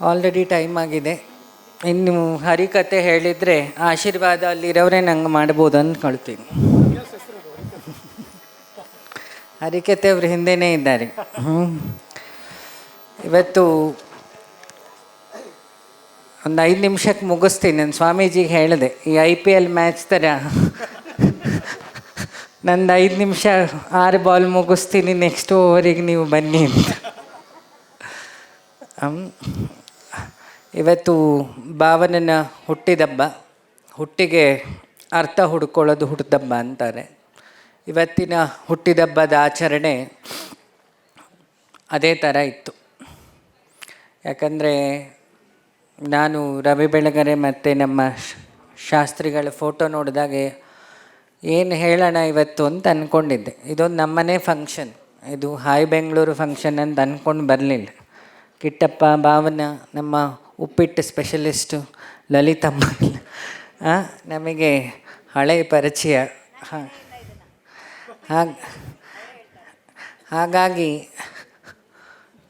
Already time ಆಗಿದೆ. ಇನ್ನು ಹರಿಕತೆ ಹೇಳಿದರೆ ಆಶೀರ್ವಾದ ಅಲ್ಲಿರೋರೇ ನಂಗೆ ಮಾಡ್ಬೋದು ಅಂದ್ಕೊಳ್ತೀನಿ. ಹರಿಕತೆ ಅವ್ರ ಹಿಂದೆಯೇ ಇದ್ದಾರೆ. ಇವತ್ತು ಒಂದು 5 ನಿಮಿಷಕ್ಕೆ ಮುಗಿಸ್ತೀನಿ. ನಾನು ಸ್ವಾಮೀಜಿಗೆ ಹೇಳಿದೆ, ಈ IPL ಮ್ಯಾಚ್ ಥರ ನಂದು 5 ನಿಮಿಷ 6 ಬಾಲ್ ಮುಗಿಸ್ತೀನಿ, ನೆಕ್ಸ್ಟ್ ಓವರಿಗೆ ನೀವು ಬನ್ನಿ ಅಂತ. ಇವತ್ತು ಭಾವನನ ಹುಟ್ಟಿದಬ್ಬ. ಹುಟ್ಟಿಗೆ ಅರ್ಥ ಹುಡ್ಕೊಳ್ಳೋದು ಹುಟ್ಟಿದಬ್ಬ ಅಂತಾರೆ. ಇವತ್ತಿನ ಹುಟ್ಟಿದಬ್ಬದ ಆಚರಣೆ ಅದೇ ಥರ ಇತ್ತು. ಯಾಕಂದರೆ ನಾನು ರವಿ ಬೆಳಗೆರೆ ಮತ್ತು ನಮ್ಮ ಶಾಸ್ತ್ರಿಗಳ ಫೋಟೋ ನೋಡಿದಾಗೆ ಏನು ಹೇಳೋಣ ಇವತ್ತು ಅಂತ ಅಂದ್ಕೊಂಡಿದ್ದೆ. ಇದೊಂದು ನಮ್ಮನೆ ಫಂಕ್ಷನ್, ಇದು ಹಾಯ್ ಬೆಂಗಳೂರು ಫಂಕ್ಷನ್ ಅಂತ ಅಂದ್ಕೊಂಡು ಬರಲಿಲ್ಲ. ಕಿಟ್ಟಪ್ಪ, ಭಾವನ, ನಮ್ಮ ಉಪ್ಪಿಟ್ಟು ಸ್ಪೆಷಲಿಸ್ಟು ಲಲಿತಮ್ಮ ನಮಗೆ ಹಳೆಯ ಪರಿಚಯ. ಹಾಗಾಗಿ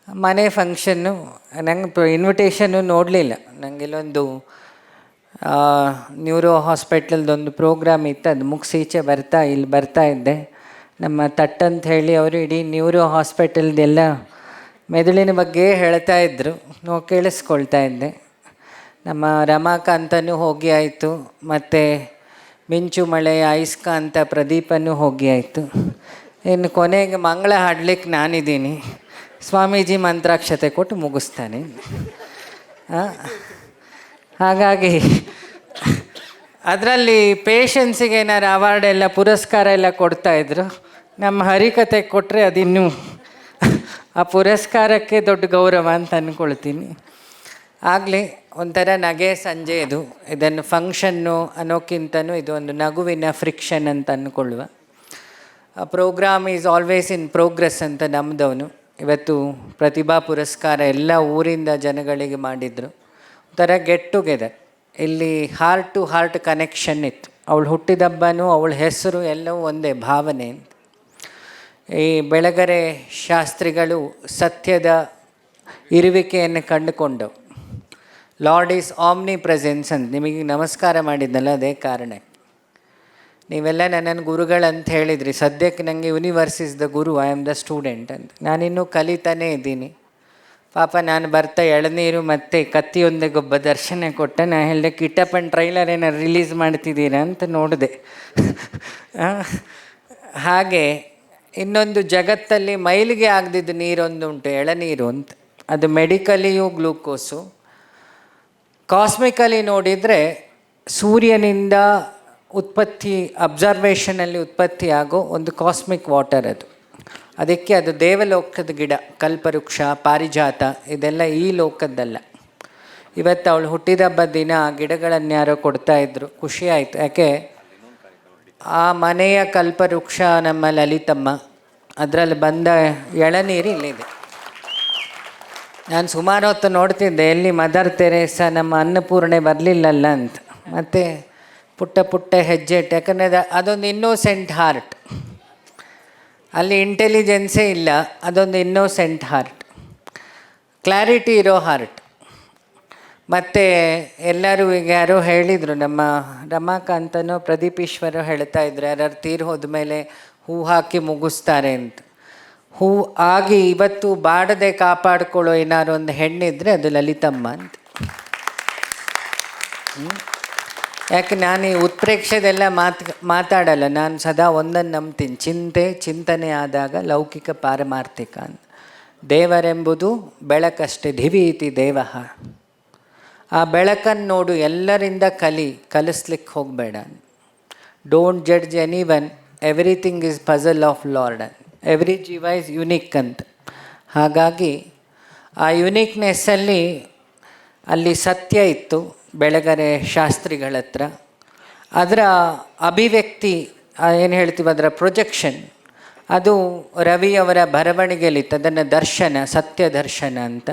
ಮನೆ ಫಂಕ್ಷನ್ನು, ನಂಗೆ ಇನ್ವಿಟೇಷನ್ನು ನೋಡಲಿಲ್ಲ. ನನಗಿಲ್ಲೊಂದು ನ್ಯೂರೋ ಹಾಸ್ಪಿಟ್ಲದೊಂದು ಪ್ರೋಗ್ರಾಮ್ ಇತ್ತು, ಅದು ಮುಗಿಸಿ ಈಚೆ ಇಲ್ಲಿ ಬರ್ತಾಯಿದ್ದೆ. ನಮ್ಮ ತಟ್ಟಂತ ಹೇಳಿ ಅವರು ಇಡೀ ನ್ಯೂರೋ ಹಾಸ್ಪಿಟಲ್ದೆಲ್ಲ ಮೆದುಳಿನ ಬಗ್ಗೆ ಹೇಳ್ತಾ ಇದ್ದರು, ಕೇಳಿಸ್ಕೊಳ್ತಾ ಇದ್ದೆ. ನಮ್ಮ ರಮಾಕಾಂತನೂ ಹೋಗಿ ಆಯಿತು, ಮತ್ತು ಮಿಂಚು ಮಳೆ ಐಸ್ಕಾಂತ ಪ್ರದೀಪನೂ ಹೋಗಿ ಆಯಿತು. ಇನ್ನು ಕೊನೆಗೆ ಮಂಗಳ ಹಾಡ್ಲಿಕ್ಕೆ ನಾನಿದ್ದೀನಿ. ಸ್ವಾಮೀಜಿ ಮಂತ್ರಾಕ್ಷತೆ ಕೊಟ್ಟು ಮುಗಿಸ್ತಾನೆ. ಹಾಗಾಗಿ ಅದರಲ್ಲಿ ಪೇಷನ್ಸಿಗೆ ಏನಾರು ಅವಾರ್ಡ್ ಎಲ್ಲ ಪುರಸ್ಕಾರ ಎಲ್ಲ ಕೊಡ್ತಾಯಿದ್ರು. ನಮ್ಮ ಹರಿಕತೆ ಕೊಟ್ಟರೆ ಅದಿನ್ನೂ ಆ ಪುರಸ್ಕಾರಕ್ಕೆ ದೊಡ್ಡ ಗೌರವ ಅಂತ ಅಂದ್ಕೊಳ್ತೀನಿ. ಆಗಲಿ ಒಂಥರ ನಗೆ ಸಂಜೆ ಇದು. ಇದನ್ನು ಫಂಕ್ಷನ್ನು ಅನ್ನೋಕ್ಕಿಂತನೂ ಇದು ಒಂದು ನಗುವಿನ ಫ್ರಿಕ್ಷನ್ ಅಂತ ಅಂದ್ಕೊಳ್ಳುವ. Program is always in progress ಅಂತ ನಮ್ಮದವನು. ಇವತ್ತು ಪ್ರತಿಭಾ ಪುರಸ್ಕಾರ ಎಲ್ಲ ಊರಿಂದ ಜನಗಳಿಗೆ ಮಾಡಿದರು. ಒಂಥರ ಗೆಟ್ ಟುಗೆದರ್. ಇಲ್ಲಿ ಹಾರ್ಟ್ ಟು ಹಾರ್ಟ್ ಕನೆಕ್ಷನ್ ಇತ್ತು. ಅವಳು ಹುಟ್ಟಿದಬ್ಬನೂ ಅವಳ ಹೆಸರು ಎಲ್ಲವೂ ಒಂದೇ, ಭಾವನೆ ಅಂತ. ಈ ಬೆಳಗೆರೆ ಶಾಸ್ತ್ರಿಗಳು ಸತ್ಯದ ಇರುವಿಕೆಯನ್ನು ಕಂಡುಕೊಂಡವು. ಲಾರ್ಡ್ ಈಸ್ ಆಮ್ನಿ ಪ್ರೆಸೆನ್ಸ್ ಅಂತ ನಿಮಗೆ ನಮಸ್ಕಾರ ಮಾಡಿದ್ನಲ್ಲ, ಅದೇ ಕಾರಣಕ್ಕೆ. ನೀವೆಲ್ಲ ನನ್ನನ್ನು ಗುರುಗಳಂತ ಹೇಳಿದ್ರಿ. ಸದ್ಯಕ್ಕೆ ನನಗೆ universe is the Guru, I am the student ಅಂತ. ನಾನಿನ್ನೂ ಕಲಿತಾನೇ ಇದ್ದೀನಿ. ಪಾಪ ನಾನು ಬರ್ತಾ ಎಳನೀರು ಮತ್ತು ಕತ್ತಿಯೊಂದಿಗೊಬ್ಬ ದರ್ಶನ ಕೊಟ್ಟ. ನಾನು ಹೇಳಿದೆ, ಕಿಟ್ಟಪ್ಪನ ಟ್ರೈಲರ್ ಏನಾರು ರಿಲೀಸ್ ಮಾಡ್ತಿದ್ದೀರಾ ಅಂತ ನೋಡಿದೆ. ಹಾಗೆ ಇನ್ನೊಂದು ಜಗತ್ತಲ್ಲಿ ಮೈಲಿಗೆ ಆಗದಿದ್ದು ನೀರೊಂದು ಉಂಟು, ಎಳನೀರು ಅಂತ. ಅದು ಮೆಡಿಕಲಿಯೂ ಗ್ಲೂಕೋಸು. ಕಾಸ್ಮಿಕಲಿ ನೋಡಿದರೆ ಸೂರ್ಯನಿಂದ ಅಬ್ಸರ್ವೇಷನಲ್ಲಿ ಉತ್ಪತ್ತಿ ಆಗೋ ಒಂದು ಕಾಸ್ಮಿಕ್ ವಾಟರ್ ಅದು. ಅದಕ್ಕೆ ಅದು ದೇವಲೋಕದ ಗಿಡ, ಕಲ್ಪವೃಕ್ಷ, ಪಾರಿಜಾತ, ಇದೆಲ್ಲ ಈ ಲೋಕದ್ದಲ್ಲ. ಇವತ್ತು ಅವಳು ಹುಟ್ಟಿದಬ್ಬದ ದಿನ ಆ ಗಿಡಗಳನ್ನು ಯಾರೋ ಕೊಡ್ತಾಯಿದ್ರು, ಖುಷಿಯಾಯಿತು. ಯಾಕೆ ಆ ಮನೆಯ ಕಲ್ಪವೃಕ್ಷ ನಮ್ಮ ಲಲಿತಮ್ಮ, ಅದರಲ್ಲಿ ಬಂದ ಎಳನೀರು ಇಲ್ಲಿದೆ. ನಾನು ಸುಮಾರು ಹೊತ್ತು ನೋಡ್ತಿದ್ದೆ, ಎಲ್ಲಿ ಮದರ್ ತೆರೇಸಾ ನಮ್ಮ ಅನ್ನಪೂರ್ಣೆ ಬರಲಿಲ್ಲಲ್ಲ ಅಂತ. ಮತ್ತು ಪುಟ್ಟ ಪುಟ್ಟ ಹೆಜ್ಜೆ ಇಟ್ಟು, ಯಾಕಂದರೆ ಅದೊಂದು ಇನ್ನೋಸೆಂಟ್ ಹಾರ್ಟ್. ಅಲ್ಲಿ ಇಂಟೆಲಿಜೆನ್ಸೇ ಇಲ್ಲ, ಅದೊಂದು ಇನ್ನೋಸೆಂಟ್ ಹಾರ್ಟ್, ಕ್ಲಾರಿಟಿ ಇರೋ ಹಾರ್ಟ್. ಮತ್ತು ಎಲ್ಲರೂ ಈಗ ಯಾರೋ ಹೇಳಿದರು, ನಮ್ಮ ರಮಾಕಾಂತನೋ ಪ್ರದೀಪೀಶ್ವರೋ ಹೇಳ್ತಾ ಇದ್ರು, ಯಾರು ತೀರು ಹೋದ್ಮೇಲೆ ಹೂ ಹಾಕಿ ಮುಗಿಸ್ತಾರೆ ಅಂತ. ಹೂ ಆಗಿ ಇವತ್ತು ಬಾಡದೆ ಕಾಪಾಡ್ಕೊಳ್ಳೋ ಏನಾರು ಒಂದು ಹೆಣ್ಣಿದ್ರೆ ಅದು ಲಲಿತಮ್ಮ ಅಂತ. ಯಾಕೆ ನಾನು ಈ ಉತ್ಪ್ರೇಕ್ಷೆದೆಲ್ಲ ಮಾತಾಡಲ್ಲ. ನಾನು ಸದಾ ಒಂದನ್ನು ನಂಬ್ತೀನಿ, ಚಿಂತನೆ ಆದಾಗ ಲೌಕಿಕ ಪಾರಮಾರ್ಥಿಕ ಅಂತ. ದೇವರೆಂಬುದು ಬೆಳಕಷ್ಟೇ, ಧಿವೀತಿ ದೇವಃ. ಆ ಬೆಳಕನ್ನು ನೋಡು, ಎಲ್ಲರಿಂದ ಕಲಿಸ್ಲಿಕ್ಕೆ ಹೋಗಬೇಡ. Don't judge any one, everything is puzzle of lord. Every ಜೀವ ಈಸ್ ಯುನಿಕ್ ಅಂತ. ಹಾಗಾಗಿ ಆ ಯುನಿಕ್ನೆಸ್ಸಲ್ಲಿ ಅಲ್ಲಿ ಸತ್ಯ ಇತ್ತು ಬೆಳಗೆರೆ ಶಾಸ್ತ್ರಿಗಳ ಹತ್ರ. ಅದರ ಅಭಿವ್ಯಕ್ತಿ, ಏನು ಹೇಳ್ತೀವಿ, ಅದರ ಪ್ರೊಜೆಕ್ಷನ್, ಅದು ರವಿಯವರ ಬರವಣಿಗೆಯಲ್ಲಿತ್ತು. ಅದನ್ನು ದರ್ಶನ, ಸತ್ಯ ದರ್ಶನ ಅಂತ.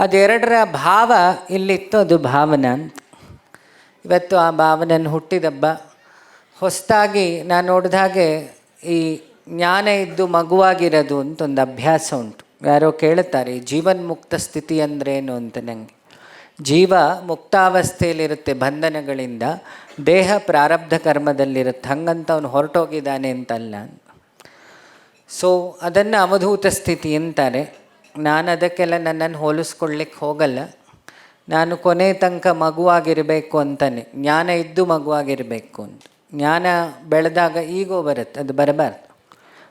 ಅದೆರಡರ ಭಾವ ಇಲ್ಲಿತ್ತು, ಅದು ಭಾವನ ಅಂತ. ಇವತ್ತು ಆ ಭಾವನನ್ನು ಹುಟ್ಟಿದಬ್ಬ. ಹೊಸದಾಗಿ ನಾನು ನೋಡಿದ ಹಾಗೆ ಈ ಜ್ಞಾನ ಇದ್ದು ಮಗುವಾಗಿರೋದು ಅಂತ ಒಂದು ಅಭ್ಯಾಸ ಉಂಟು. ಯಾರೋ ಕೇಳುತ್ತಾರೆ, ಜೀವನ್ಮುಕ್ತ ಸ್ಥಿತಿ ಅಂದ್ರೇನು ಅಂತ. ನನಗೆ ಜೀವ ಮುಕ್ತಾವಸ್ಥೆಯಲ್ಲಿರುತ್ತೆ ಬಂಧನಗಳಿಂದ, ದೇಹ ಪ್ರಾರಬ್ಧ ಕರ್ಮದಲ್ಲಿರುತ್ತೆ, ಹಂಗಂತ ಅವನು ಹೊರಟೋಗಿದ್ದಾನೆ ಅಂತಲ್ಲ. ಸೊ ಅದನ್ನು ಅವಧೂತ ಸ್ಥಿತಿ ಅಂತಾರೆ. ನಾನು ಅದಕ್ಕೆಲ್ಲ ನನ್ನನ್ನು ಹೋಲಿಸ್ಕೊಳ್ಲಿಕ್ಕೆ ಹೋಗಲ್ಲ. ನಾನು ಕೊನೆ ತನಕ ಮಗುವಾಗಿರಬೇಕು ಅಂತಾನೆ, ಜ್ಞಾನ ಇದ್ದು ಮಗುವಾಗಿರಬೇಕು ಅಂತ. ಜ್ಞಾನ ಬೆಳೆದಾಗ ಈಗೋ ಬರುತ್ತೆ, ಅದು ಬರಬಾರ್ದು.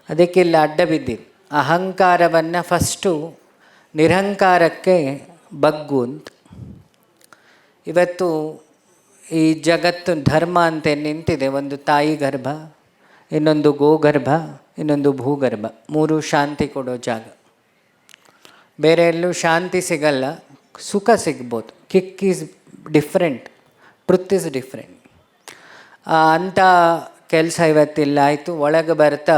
ಅದಕ್ಕಿಲ್ಲ ಅಡ್ಡ ಬಿದ್ದಿದ್ದು. ಅಹಂಕಾರವನ್ನು ಫಸ್ಟು ನಿರಹಂಕಾರಕ್ಕೆ ಬಗ್ಗು ಅಂತ. ಇವತ್ತು ಈ ಜಗತ್ತು ಧರ್ಮ ಅಂತ ನಿಂತಿದೆ. ಒಂದು ತಾಯಿ ಗರ್ಭ, ಇನ್ನೊಂದು ಗೋಗರ್ಭ, ಇನ್ನೊಂದು ಭೂಗರ್ಭ, 3 ಶಾಂತಿ ಕೊಡೋ ಜಾಗ. ಬೇರೆ ಎಲ್ಲೂ ಶಾಂತಿ ಸಿಗಲ್ಲ, ಸುಖ ಸಿಗ್ಬೋದು. Kick is different, truth is different. ಅಂಥ ಕೆಲಸ ಇವತ್ತಿಲ್ಲ. ಆಯಿತು. ಒಳಗೆ ಬರ್ತಾ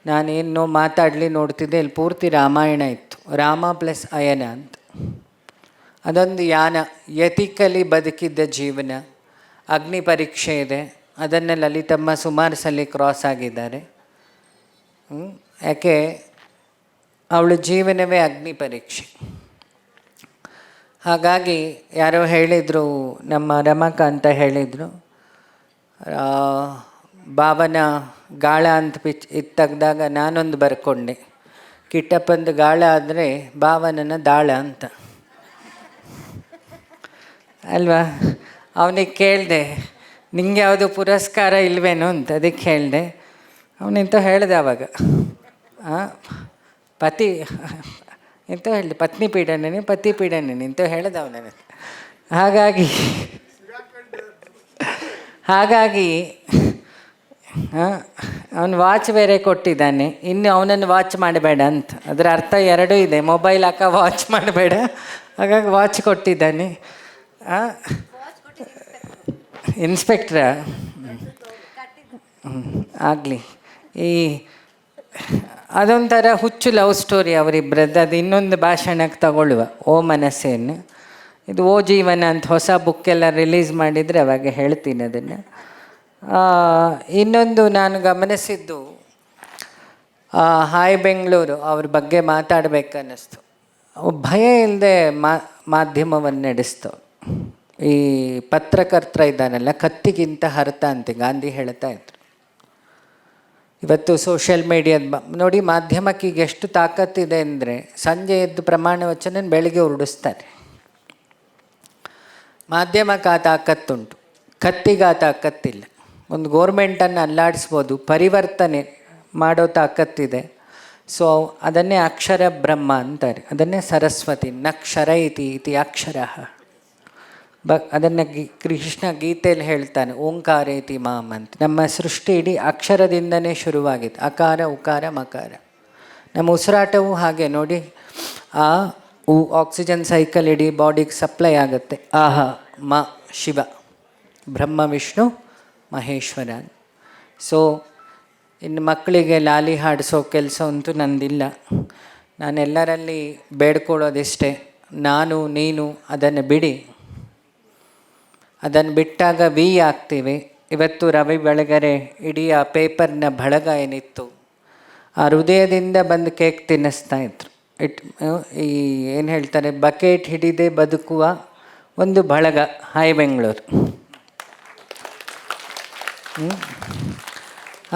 ನಾನೇನೋ ಮಾತಾಡಲಿ ನೋಡ್ತಿದ್ದೆ, ಇಲ್ಲಿ ಪೂರ್ತಿ ರಾಮಾಯಣ ಇತ್ತು. ರಾಮ ಪ್ಲಸ್ ಅಯನ ಅಂತ. ಅದೊಂದು ಯಾನ, ಯತಿಕಲಿ ಬದುಕಿದ್ದ ಜೀವನ. ಅಗ್ನಿ ಪರೀಕ್ಷೆ ಇದೆ, ಅದನ್ನು ಲಲಿತಮ್ಮ ಸುಮಾರು ಸಲ ಕ್ರಾಸ್ ಆಗಿದ್ದಾರೆ. ಯಾಕೆ ಅವಳ ಜೀವನವೇ ಅಗ್ನಿ ಪರೀಕ್ಷೆ. ಹಾಗಾಗಿ ಯಾರೋ ಹೇಳಿದರು, ನಮ್ಮ ರಮಕ ಅಂತ ಹೇಳಿದರು, ಬಾಬನ ಗಾಳ ಅಂತ ಇದು ತೆಗ್ದಾಗ ನಾನೊಂದು ಬರ್ಕೊಂಡೆ, ಕಿಟ್ಟಪ್ಪಂದು ಗಾಳ ಆದರೆ ಬಾವನನ ದಾಳ ಅಂತ ಅಲ್ವಾ. ಅವನಿಗೆ ಕೇಳಿದೆ, ನಿಂಗೆ ಯಾವುದು ಪುರಸ್ಕಾರ ಇಲ್ವೇನೋ ಅಂತ. ಅದಕ್ಕೆ ಹೇಳಿದೆ. ಅವನಿಂತ ಹೇಳಿದೆ ಆವಾಗ, ಪತಿ ಎಂತ ಹೇಳಿದೆ, ಪತ್ನಿ ಪೀಡನೆ ಪತಿ ಪೀಡನೆ ಅಂತ ಹೇಳಿದ ಅವನ. ಹಾಗಾಗಿ ಅವನು ವಾಚ್ ಬೇರೆ ಕೊಟ್ಟಿದ್ದಾನೆ, ಇನ್ನು ಅವನನ್ನು ವಾಚ್ ಮಾಡಬೇಡ ಅಂತ. ಅದರ ಅರ್ಥ ಎರಡೂ ಇದೆ, ಮೊಬೈಲ್ ಹಾಕ ವಾಚ್ ಮಾಡಬೇಡ, ಹಾಗಾಗಿ ವಾಚ್ ಕೊಟ್ಟಿದ್ದಾನೆ. ಇನ್ಸ್ಪೆಕ್ಟ್ರ ಆಗಲಿ. ಈ ಅದೊಂಥರ ಹುಚ್ಚು ಲವ್ ಸ್ಟೋರಿ ಅವರಿಬ್ಬರದ್ದು. ಅದು ಇನ್ನೊಂದು ಭಾಷಣಕ್ಕೆ ತಗೊಳ್ಳುವ. ಓ ಮನಸ್ಸೇನು, ಇದು ಓ ಜೀವನ ಅಂತ ಹೊಸ ಬುಕ್ಕೆಲ್ಲ ರಿಲೀಸ್ ಮಾಡಿದರೆ ಅವಾಗ ಹೇಳ್ತೀನಿ ಅದನ್ನು. ಇನ್ನೊಂದು ನಾನು ಗಮನಿಸಿದ್ದು, ಹಾಯ್ ಬೆಂಗಳೂರು ಅವ್ರ ಬಗ್ಗೆ ಮಾತಾಡಬೇಕನ್ನಿಸ್ತು. ಭಯ ಇಲ್ಲದೆ ಮಾಧ್ಯಮವನ್ನು ನಡೆಸ್ತವ್ರು. ಈ ಪತ್ರಕರ್ತರ ಇದ್ದಾನಲ್ಲ, ಕತ್ತಿಗಿಂತ ಹರತ ಅಂತ ಗಾಂಧಿ ಹೇಳ್ತಾ ಇದ್ರು. ಇವತ್ತು ಸೋಷಿಯಲ್ ಮೀಡಿಯಾದ ನೋಡಿ, ಮಾಧ್ಯಮಕ್ಕೆ ಈಗ ಎಷ್ಟು ತಾಕತ್ತಿದೆ ಅಂದರೆ, ಸಂಜೆ ಎದ್ದು ಪ್ರಮಾಣ ವಚನ ಬೆಳಗ್ಗೆ ಹೊರಡಿಸ್ತಾರೆ. ಮಾಧ್ಯಮಕ್ಕೆ ಆ ತಾಕತ್ತುಂಟು, ಕತ್ತಿಗೆ ಆ ತಾಕತ್ತಿಲ್ಲ. ಒಂದು ಗೋರ್ಮೆಂಟನ್ನು ಅಲ್ಲಾಡಿಸ್ಬೋದು, ಪರಿವರ್ತನೆ ಮಾಡೋ ತಾಕತ್ತಿದೆ. ಸೊ ಅದನ್ನೇ ಅಕ್ಷರ ಬ್ರಹ್ಮ ಅಂತಾರೆ, ಅದನ್ನೇ ಸರಸ್ವತಿ. ನಕ್ಷರ ಇತಿ ಅಕ್ಷರ. ಅದನ್ನು ಕೃಷ್ಣ ಗೀತೆಯಲ್ಲಿ ಹೇಳ್ತಾನೆ, ಓಂಕಾರ ಇತಿ ಮಾಮ್ ಅಂತ. ನಮ್ಮ ಸೃಷ್ಟಿ ಇಡೀ ಅಕ್ಷರದಿಂದನೇ ಶುರುವಾಗಿದೆ, ಅಕಾರ ಉಕಾರ ಮಕಾರ. ನಮ್ಮ ಉಸಿರಾಟವೂ ಹಾಗೆ ನೋಡಿ, ಆ ಆಕ್ಸಿಜನ್ ಸೈಕಲ್ ಇಡೀ ಬಾಡಿಗೆ ಸಪ್ಲೈ ಆಗುತ್ತೆ. ಆಹ ಮ ಶಿವ, ಬ್ರಹ್ಮ ವಿಷ್ಣು ಮಹೇಶ್ವರ. ಸೊ ಇನ್ನು ಮಕ್ಕಳಿಗೆ ಲಾಲಿ ಹಾಡಿಸೋ ಕೆಲಸ ಅಂತೂ ನಂದಿಲ್ಲ. ನಾನೆಲ್ಲರಲ್ಲಿ ಬೇಡ್ಕೊಳ್ಳೋದಿಷ್ಟೇ, ನಾನು ನೀನು ಅದನ್ನು ಬಿಡಿ. ಅದನ್ನು ಬಿಟ್ಟಾಗ ವಿ ಆಗ್ತೀವಿ. ಇವತ್ತು ರವಿ ಬೆಳಗೆರೆ ಇಡೀ ಆ ಪೇಪರ್ನ ಬಳಗ ಏನಿತ್ತು, ಆ ಹೃದಯದಿಂದ ಬಂದು ಕೇಕ್ ತಿನ್ನಿಸ್ತಾ ಇದ್ರು. ಈ ಏನು ಹೇಳ್ತಾರೆ, ಬಕೆಟ್ ಹಿಡಿದೇ ಬದುಕುವ ಒಂದು ಬಳಗ, ಹಾಯ್ ಬೆಂಗಳೂರು.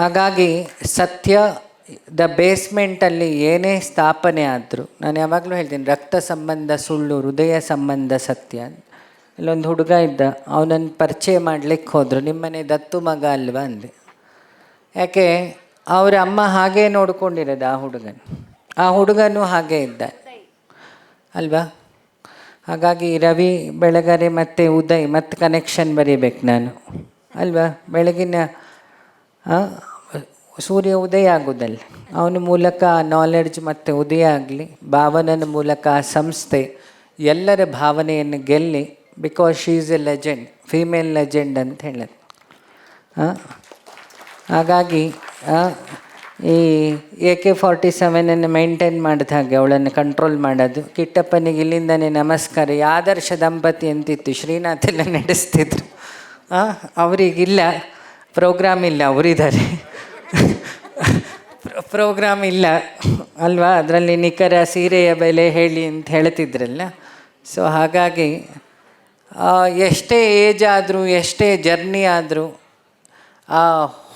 ಹಾಗಾಗಿ ಸತ್ಯದ ಬೇಸ್ಮೆಂಟಲ್ಲಿ ಏನೇ ಸ್ಥಾಪನೆ ಆದರೂ, ನಾನು ಯಾವಾಗಲೂ ಹೇಳ್ತೀನಿ, ರಕ್ತ ಸಂಬಂಧ ಸುಳ್ಳು, ಹೃದಯ ಸಂಬಂಧ ಸತ್ಯ. ಇಲ್ಲೊಂದು ಹುಡುಗ ಇದ್ದ, ಅವನನ್ನು ಪರಿಚಯ ಮಾಡಲಿಕ್ಕೆ ಹೋದರು. ನಿಮ್ಮನೆ ದತ್ತು ಮಗ ಅಲ್ವಾ ಅಂದೆ. ಯಾಕೆ ಅವರ ಅಮ್ಮ ಹಾಗೇ ನೋಡ್ಕೊಂಡಿರೋದು ಆ ಹುಡುಗನೂ ಹಾಗೇ ಇದ್ದ ಅಲ್ವಾ. ಹಾಗಾಗಿ ರವಿ ಬೆಳಗೆರೆ ಮತ್ತು ಉದಯ್ ಮತ್ತು ಕನೆಕ್ಷನ್ ಬರೀಬೇಕು ನಾನು ಅಲ್ವಾ. ಬೆಳಗಿನ ಸೂರ್ಯ ಉದಯ ಆಗೋದಲ್ಲ, ಅವನ ಮೂಲಕ ನಾಲೆಡ್ಜ್ ಮತ್ತು ಉದಯ ಆಗಲಿ. ಭಾವನನ ಮೂಲಕ ಆ ಸಂಸ್ಥೆ ಎಲ್ಲರ ಭಾವನೆಯನ್ನು ಗೆಲ್ಲಿ. Because she is a legend, female legend ಅಂತ ಹೇಳೋದು. ಹಾಗಾಗಿ ಈ AK-47 ಮೇಂಟೈನ್ ಮಾಡಿದ ಹಾಗೆ ಅವಳನ್ನು ಕಂಟ್ರೋಲ್ ಮಾಡೋದು. ಕಿಟ್ಟಪ್ಪನಿಗೆ ಇಲ್ಲಿಂದನೇ ನಮಸ್ಕಾರ. ಈ ಆದರ್ಶ ದಂಪತಿ ಅಂತಿತ್ತು, ಶ್ರೀನಾಥೆಲ್ಲ ನಡೆಸ್ತಿದ್ರು. ಅವರಿಗಿಲ್ಲ, ಪ್ರೋಗ್ರಾಮ್ ಇಲ್ಲ, ಅವರಿದ್ದಾರೆ ಪ್ರೋಗ್ರಾಮ್ ಇಲ್ಲ ಅಲ್ವಾ. ಅದರಲ್ಲಿ ನಿಖರ ಸೀರೆಯ ಬೆಲೆ ಹೇಳಿ ಅಂತ ಹೇಳ್ತಿದ್ರಲ್ಲ, ಸೊ ಹಾಗಾಗಿ ಎಷ್ಟೇ ಏಜ್ ಆದರೂ ಎಷ್ಟೇ ಜರ್ನಿ ಆದರೂ ಆ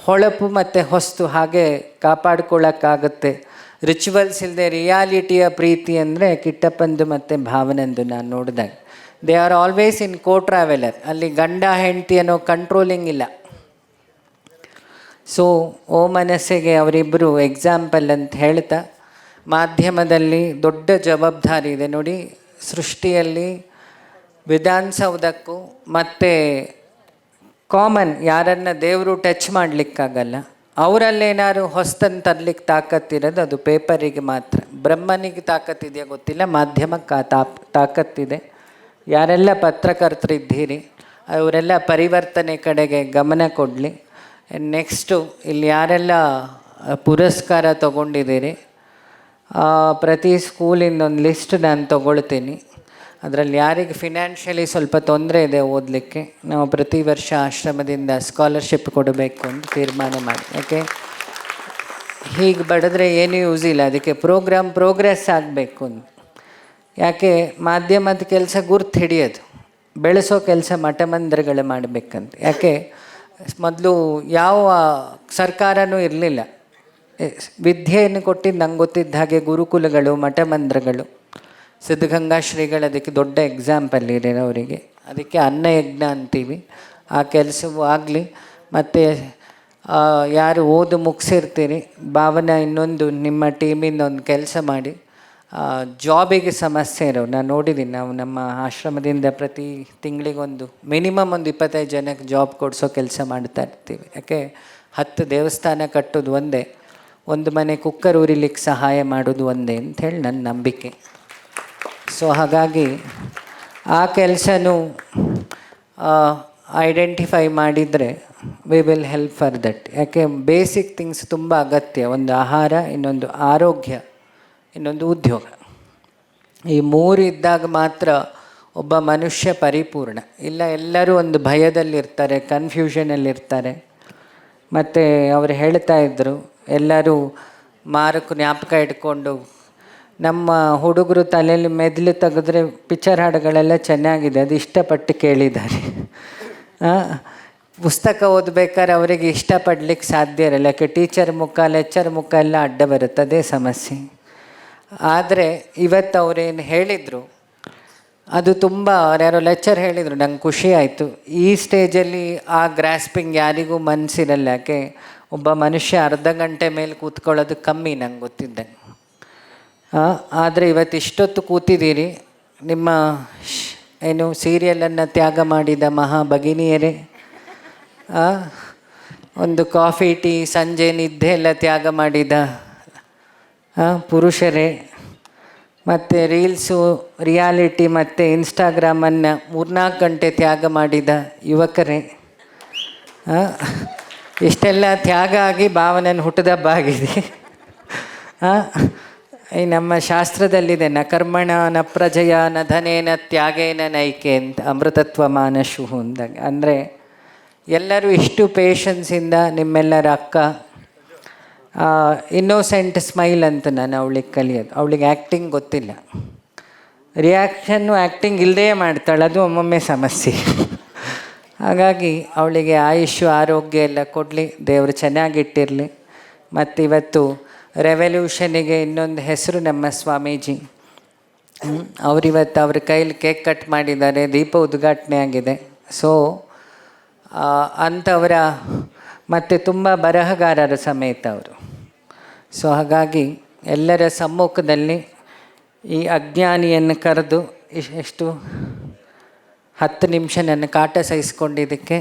ಹೊಳಪು ಮತ್ತು ಹೊಸ್ತು ಹಾಗೆ ಕಾಪಾಡ್ಕೊಳ್ಳೋಕ್ಕಾಗುತ್ತೆ. ರಿಚುವಲ್ಸ್ ಇಲ್ಲದೆ ರಿಯಾಲಿಟಿಯ ಪ್ರೀತಿ ಅಂದರೆ ಕಿಟ್ಟಪ್ಪಂದು ಮತ್ತು ಭಾವನಂದು ನಾನು ನೋಡಿದಾಗ they are always in co traveller. ಅಲ್ಲಿ ಗಂಡ ಹೆಂಡತಿ ಅನ್ನೋ ಕಂಟ್ರೋಲಿಂಗ್ ಇಲ್ಲ. ಸೊ ಓ ಮನಸ್ಸಿಗೆ ಅವರಿಬ್ಬರು ಎಕ್ಸಾಂಪಲ್ ಅಂತ ಹೇಳ್ತಾ, ಮಾಧ್ಯಮದಲ್ಲಿ ದೊಡ್ಡ ಜವಾಬ್ದಾರಿ ಇದೆ ನೋಡಿ. ಸೃಷ್ಟಿಯಲ್ಲಿ ವಿಧಾನಸೌಧಕ್ಕೂ ಮತ್ತು ಕಾಮನ್ ಯಾರನ್ನು ದೇವರು ಟಚ್ ಮಾಡಲಿಕ್ಕಾಗಲ್ಲ. ಅವರಲ್ಲೇನಾದ್ರು ಹೊಸ್ತನ್ನು ತರಲಿಕ್ಕೆ ತಾಕತ್ತಿರೋದು ಅದು ಪೇಪರಿಗೆ ಮಾತ್ರ. ಬ್ರಹ್ಮನಿಗೆ ತಾಕತ್ತಿದೆಯಾ ಗೊತ್ತಿಲ್ಲ, ಮಾಧ್ಯಮಕ್ಕೆ ತಾಕತ್ತಿದೆ. ಯಾರೆಲ್ಲ ಪತ್ರಕರ್ತರಿದ್ದೀರಿ ಅವರೆಲ್ಲ ಪರಿವರ್ತನೆ ಕಡೆಗೆ ಗಮನ ಕೊಡಲಿ. ನೆಕ್ಸ್ಟು ಇಲ್ಲಿ ಯಾರೆಲ್ಲ ಪುರಸ್ಕಾರ ತೊಗೊಂಡಿದ್ದೀರಿ, ಪ್ರತಿ ಸ್ಕೂಲಿಂದ ಒಂದು ಲಿಸ್ಟ್ ನಾನು ತೊಗೊಳ್ತೀನಿ. ಅದರಲ್ಲಿ ಯಾರಿಗೆ ಫಿನಾನ್ಷಿಯಲಿ ಸ್ವಲ್ಪ ತೊಂದರೆ ಇದೆ ಓದಲಿಕ್ಕೆ, ನಾವು ಪ್ರತಿ ವರ್ಷ ಆಶ್ರಮದಿಂದ ಸ್ಕಾಲರ್ಶಿಪ್ ಕೊಡಬೇಕು ಅಂತ ತೀರ್ಮಾನ ಮಾಡಿ. ಯಾಕೆ ಹೀಗೆ ಬಡಿದ್ರೆ ಏನೂ ಯೂಸ್ ಇಲ್ಲ, ಅದಕ್ಕೆ ಪ್ರೋಗ್ರೆಸ್ ಆಗಬೇಕು ಅಂತ. ಯಾಕೆ ಮಾಧ್ಯಮದ ಕೆಲಸ ಗುರ್ತು ಹಿಡಿಯೋದು, ಬೆಳೆಸೋ ಕೆಲಸ ಮಠಮಂದಿರಗಳು ಮಾಡಬೇಕಂತ. ಯಾಕೆ ಮೊದಲು ಯಾವ ಸರ್ಕಾರನೂ ಇರಲಿಲ್ಲ, ವಿದ್ಯೆಯನ್ನು ಕೊಟ್ಟಿದ್ದು ನಂಗೆ ಗೊತ್ತಿದ್ದ ಹಾಗೆ ಗುರುಕುಲಗಳು, ಮಠಮಂದಿರಗಳು. ಸಿದ್ಧಗಂಗಾ ಶ್ರೀಗಳು ಅದಕ್ಕೆ ದೊಡ್ಡ ಎಕ್ಸಾಂಪಲ್ ಇದೆ ಅವರಿಗೆ. ಅದಕ್ಕೆ ಅನ್ನಯಜ್ಞ ಅಂತೀವಿ. ಆ ಕೆಲಸವೂ ಆಗಲಿ. ಮತ್ತು ಯಾರು ಓದು ಮುಗಿಸಿರ್ತೀರಿ, ಭಾವನ ಇನ್ನೊಂದು ನಿಮ್ಮ ಟೀಮಿಂದ ಒಂದು ಕೆಲಸ ಮಾಡಿ. ಜಾಬಿಗೆ ಸಮಸ್ಯೆ ಇರೋರು ನಾನು ನೋಡಿದ್ದೀನಿ. ನಾವು ನಮ್ಮ ಆಶ್ರಮದಿಂದ ಪ್ರತಿ ತಿಂಗಳಿಗೊಂದು ಮಿನಿಮಮ್ ಒಂದು 25 ಜನಕ್ಕೆ ಜಾಬ್ ಕೊಡಿಸೋ ಕೆಲಸ ಮಾಡ್ತಾ ಇರ್ತೀವಿ. ಯಾಕೆ 10 ದೇವಸ್ಥಾನ ಕಟ್ಟೋದು ಒಂದೇ, ಒಂದು ಮನೆ ಕುಕ್ಕರ್ ಉರಿಲಿಕ್ಕೆ ಸಹಾಯ ಮಾಡೋದು ಒಂದೇ ಅಂಥೇಳಿ ನನ್ನ ನಂಬಿಕೆ. ಸೊ ಹಾಗಾಗಿ ಆ ಕೆಲಸನೂ ಐಡೆಂಟಿಫೈ ಮಾಡಿದರೆ we will help for that. ಯಾಕೆ ಬೇಸಿಕ್ ಥಿಂಗ್ಸ್ ತುಂಬ ಅಗತ್ಯ. ಒಂದು ಆಹಾರ, ಇನ್ನೊಂದು ಆರೋಗ್ಯ, ಇನ್ನೊಂದು ಉದ್ಯೋಗ. ಈ 3 ಇದ್ದಾಗ ಮಾತ್ರ ಒಬ್ಬ ಮನುಷ್ಯ ಪರಿಪೂರ್ಣ. ಇಲ್ಲ ಎಲ್ಲರೂ ಒಂದು ಭಯದಲ್ಲಿರ್ತಾರೆ, ಕನ್ಫ್ಯೂಷನಲ್ಲಿರ್ತಾರೆ. ಮತ್ತು ಅವರು ಹೇಳ್ತಾ ಇದ್ದರು, ಎಲ್ಲರೂ ಮಾರಕ್ಕೆ ಜ್ಞಾಪಕ ಇಟ್ಕೊಂಡು ನಮ್ಮ ಹುಡುಗರು ತಲೆಯಲ್ಲಿ ಮೆದುಳು ತೆಗೆದ್ರೆ ಪಿಕ್ಚರ್ ಹಾಡುಗಳೆಲ್ಲ ಚೆನ್ನಾಗಿದೆ, ಅದು ಇಷ್ಟಪಟ್ಟು ಕೇಳಿದ್ದಾರೆ. ಪುಸ್ತಕ ಓದಬೇಕಾದ್ರೆ ಅವರಿಗೆ ಇಷ್ಟಪಡ್ಲಿಕ್ಕೆ ಸಾಧ್ಯ ಇರಲ್ಲ. ಯಾಕೆ ಟೀಚರ್ ಮುಖ, ಲೆಕ್ಚರ್ ಮುಖ ಎಲ್ಲ ಅಡ್ಡ ಬರುತ್ತದೆ, ಸಮಸ್ಯೆ. ಆದರೆ ಇವತ್ತು ಅವರೇನು ಹೇಳಿದರು ಅದು ತುಂಬ, ಯಾರೋ ಲೆಕ್ಚರ್ ಹೇಳಿದರು, ನಂಗೆ ಖುಷಿ ಆಯಿತು. ಈ ಸ್ಟೇಜಲ್ಲಿ ಆ ಗ್ರಾಸ್ಪಿಂಗ್ ಯಾರಿಗೂ ಮನಸ್ಸಿರಲ್ಲ. ಯಾಕೆ ಒಬ್ಬ ಮನುಷ್ಯ ಅರ್ಧ ಗಂಟೆ ಮೇಲೆ ಕೂತ್ಕೊಳ್ಳೋದು ಕಮ್ಮಿ ನಂಗೆ ಗೊತ್ತಿದ್ದಂಗೆ. ಆದರೆ ಇವತ್ತು ಇಷ್ಟೊತ್ತು ಕೂತಿದ್ದೀರಿ, ನಿಮ್ಮ ಏನು ಸೀರಿಯಲನ್ನು ತ್ಯಾಗ ಮಾಡಿದ ಮಹಾ ಭಗಿನಿಯರೇ, ಒಂದು ಕಾಫಿ ಟೀ ಸಂಜೆ ನಿದ್ದೆ ಎಲ್ಲ ತ್ಯಾಗ ಮಾಡಿದ ಪುರುಷರೇ, ಮತ್ತು ರೀಲ್ಸು, ರಿಯಾಲಿಟಿ ಮತ್ತು ಇನ್ಸ್ಟಾಗ್ರಾಮನ್ನು 3-4 ಗಂಟೆ ತ್ಯಾಗ ಮಾಡಿದ ಯುವಕರೇ, ಇಷ್ಟೆಲ್ಲ ತ್ಯಾಗ ಆಗಿ ಭಾವನೆಯನ್ನು ಹುಟ್ಟದಬ್ಬ ಆಗಿದೆ. ಈ ನಮ್ಮ ಶಾಸ್ತ್ರದಲ್ಲಿದೆ, ನ ಕರ್ಮಣ ನ ಪ್ರಜಯ ನ ಧನೇನ ತ್ಯಾಗೇನ ನೈಕೆ ಅಂತ, ಅಮೃತತ್ವ ಮಾನಶು ಅಂದಾಗ. ಅಂದರೆ ಎಲ್ಲರೂ ಇಷ್ಟು ಪೇಷನ್ಸಿಂದ ನಿಮ್ಮೆಲ್ಲರ ಅಕ್ಕ, ಇನ್ನೋಸೆಂಟ್ ಸ್ಮೈಲ್ ಅಂತ ನಾನು ಅವಳಿಗೆ ಕಲಿಯೋದು. ಅವಳಿಗೆ ಆ್ಯಕ್ಟಿಂಗ್ ಗೊತ್ತಿಲ್ಲ, ರಿಯಾಕ್ಷನ್ನು ಆ್ಯಕ್ಟಿಂಗ್ ಇಲ್ಲದೇ ಮಾಡ್ತಾಳೆ, ಅದು ಒಮ್ಮೊಮ್ಮೆ ಸಮಸ್ಯೆ. ಹಾಗಾಗಿ ಅವಳಿಗೆ ಆಯುಷ್ಯ ಆರೋಗ್ಯ ಎಲ್ಲ ಕೊಡಲಿ, ದೇವರು ಚೆನ್ನಾಗಿಟ್ಟಿರಲಿ. ಮತ್ತು ಇವತ್ತು ರೆವಲ್ಯೂಷನಿಗೆ ಇನ್ನೊಂದು ಹೆಸರು ನಮ್ಮ ಸ್ವಾಮೀಜಿ. ಅವರಿವತ್ತು ಅವ್ರ ಕೈಲಿ ಕೇಕ್ ಕಟ್ ಮಾಡಿದ್ದಾರೆ, ದೀಪ ಉದ್ಘಾಟನೆ ಆಗಿದೆ. ಸೊ ಅಂಥವರ ಮತ್ತು ತುಂಬ ಬರಹಗಾರರ ಸಮೇತ ಅವರು. ಸೊ ಹಾಗಾಗಿ ಎಲ್ಲರ ಸಮ್ಮುಖದಲ್ಲಿ ಈ ಅಜ್ಞಾನಿಯನ್ನು ಕರೆದು ಎಷ್ಟು 10 ನಿಮಿಷ ನನ್ನ ಕಾಟ ಸಹಿಸ್ಕೊಂಡಿದ್ದಕ್ಕೆ,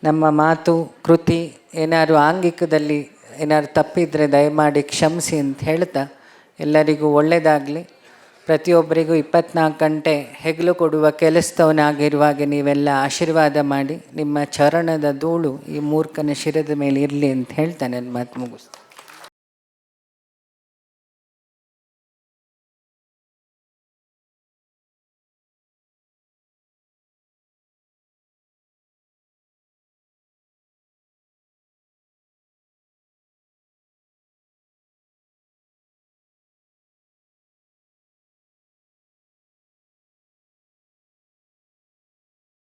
ನಮ್ಮ ಮಾತು ಕೃತಿ ಏನಾದ್ರು ಆಂಗಿಕದಲ್ಲಿ ಏನಾದ್ರು ತಪ್ಪಿದರೆ ದಯಮಾಡಿ ಕ್ಷಮಿಸಿ ಅಂತ ಹೇಳ್ತಾ, ಎಲ್ಲರಿಗೂ ಒಳ್ಳೆಯದಾಗಲಿ. ಪ್ರತಿಯೊಬ್ಬರಿಗೂ 24 ಗಂಟೆ ಹೆಗಲು ಕೊಡುವ ಕೆಲಸದವನಾಗಿರುವಾಗೆ ನೀವೆಲ್ಲ ಆಶೀರ್ವಾದ ಮಾಡಿ, ನಿಮ್ಮ ಚರಣದ ಧೂಳು ಈ ಮೂರ್ಖನ ಶಿರದ ಮೇಲೆ ಇರಲಿ ಅಂತ ಹೇಳ್ತಾ ನನ್ನ ಮಾತು ಮುಗಿಸ್ತೀನಿ.